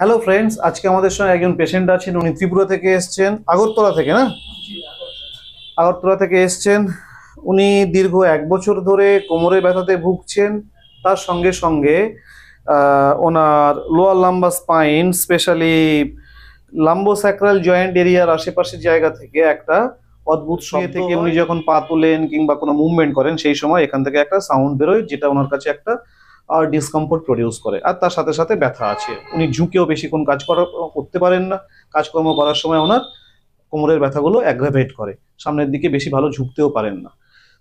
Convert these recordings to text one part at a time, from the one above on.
Hello friends, আজকে আমাদের সঙ্গে একজন পেশেন্ট আছেন। উনি ত্রিপুরা থেকে এসছেন, আগরতলা থেকে না, আগরতলা থেকে এসছেন। উনি দীর্ঘ 1 বছর ধরে কোমরের ব্যথাতে ভুগছেন। তার সঙ্গে সঙ্গে ওনার lower lumbar spine, specially lumbosacral joint এরিয়ার আশেপাশের জায়গা থেকে একটা অদ্ভুত শব্দ থেকে উনি যখন পা তোলেন কিংবা কোনো মুভমেন্ট করেন, সেই সময় এখান থেকে একটা সাউন্ড বেরোয়, যেটা ওনার কাছে একটা ডিসকমফোর্ট প্রডিউস করে। আর তার সাথে সাথে ব্যথা আছে। উনি ঝুঁকেও বেশিক্ষণ করতে পারেন না। কাজকর্ম করার সময় ওনার কোমরের ব্যথাগুলো অ্যাগ্রাভেট করে, সামনের দিকে বেশি ভালো ঝুঁকতেও পারেন না।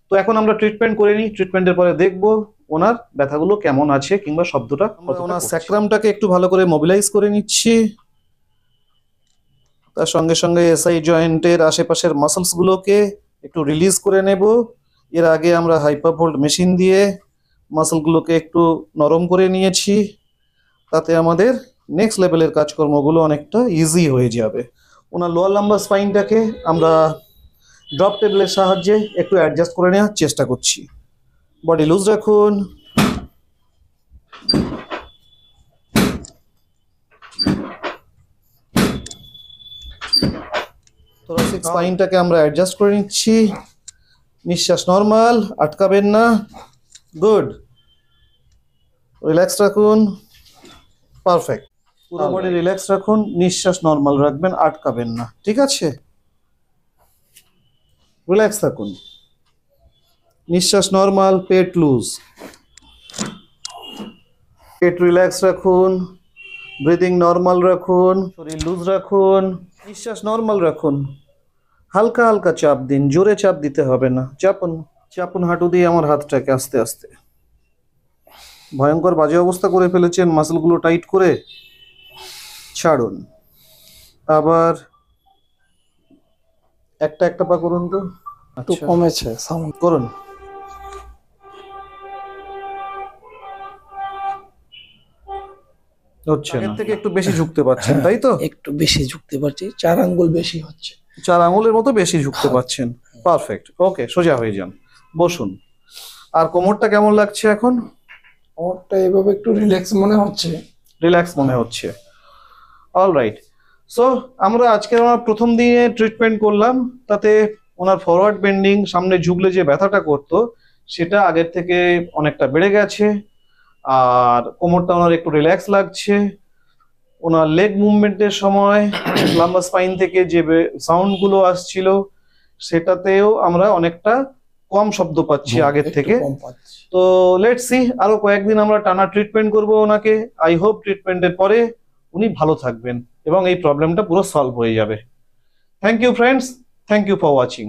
তো এখন আমরা ট্রিটমেন্ট করে নিই। ট্রিটমেন্টের পরে দেখবো ওনার ব্যথাগুলো কেমন আছে কিংবা শব্দটা। ওনার স্যাক্রামটাকে একটু ভালো করে মোবিলাইজ করে নিচ্ছি। তার সঙ্গে সঙ্গে এসআই জয়েন্টের আশেপাশের মাসলসগুলোকে একটু রিলিজ করে নেব। এর আগে আমরা হাইপারভোল্ট মেশিন দিয়ে মাসলগুলোকে একটু নরম করে নিয়েছি, তাতে আমাদের নেক্সট লেভেলের কাজকর্মগুলো অনেকটা ইজি হয়ে যাবে। ওনার লোয়ার লাম্বার স্পাইনটাকে আমরা ড্রপ টেবিলের সাহায্যে একটু অ্যাডজাস্ট করে নেওয়ার চেষ্টা করছি। বডি লুজ রাখুন। থোরাসিক স্পাইনটাকে আমরা অ্যাডজাস্ট করে নিচ্ছি। নিঃশ্বাস নর্মাল, আটকাবেন না। গুড, রিল্যাক্স রাখুন। পারফেক্ট, পুরো বডি রিল্যাক্স রাখুন, নিঃশ্বাস নর্মাল রাখবেন, আটকাবেন না। ঠিক আছে, রিল্যাক্স থাকুন, নিঃশ্বাস নর্মাল, পেট লুজ, পেট রিল্যাক্স রাখুন, ব্রিদিং নর্মাল রাখুন, শরীর লুজ রাখুন, নিঃশ্বাস নর্মাল রাখুন। হালকা হালকা চাপ দিন, জোরে চাপ দিতে হবে না। চাপুন চাপুন হাঁটু দিয়ে আমার হাতটাকে আস্তে আস্তে। ভয়ঙ্কর বাজে অবস্থা করে ফেলেছেন, মাসলগুলো টাইট করে ছাড়ুন। আবার একটা একটা পা করুন তো। একটু কমেছে সাউন্ড করুন। হচ্ছে না, থেকে একটু বেশি ঝুঁকতে পারছেন, তাই তো? একটু বেশি ঝুঁকতে পারছি, 4 আঙ্গুল বেশি হচ্ছে। 4 আঙুলের মতো বেশি ঝুঁকতে পারছেন। পারফেক্ট, ওকে, সোজা হয়ে যান, বসুন। আর কোমরটা কেমন লাগছে এখন? কোমরটা এভাবে একটু রিল্যাক্স মনে হচ্ছে। রিল্যাক্স মনে হচ্ছে, অলরাইট। সো আমরা আজকে আমার প্রথম দিনে ট্রিটমেন্ট করলাম, তাতে ওনার ফরওয়ার্ড বেন্ডিং, সামনে ঝুঁকলে যে ব্যথাটা করতো সেটা আগের থেকে অনেকটা বেড়ে গেছে। আর কোমরটা ওনার একটু রিল্যাক্স লাগছে। ওনার লেগ মুভমেন্টের সময় লাম্বার স্পাইন থেকে যে সাউন্ডগুলো আসছিল সেটাতেও আমরা অনেকটা কম শব্দ পাচ্ছি আগের থেকে। তো লেটস সি, আরো কয়েকদিন আমরা টানা ট্রিটমেন্ট করব ওনাকে। আই হোপ ট্রিটমেন্টের পরে উনি ভালো থাকবেন এবং এই প্রবলেমটা পুরো সলভ হয়ে যাবে। Thank you friends, thank you for watching.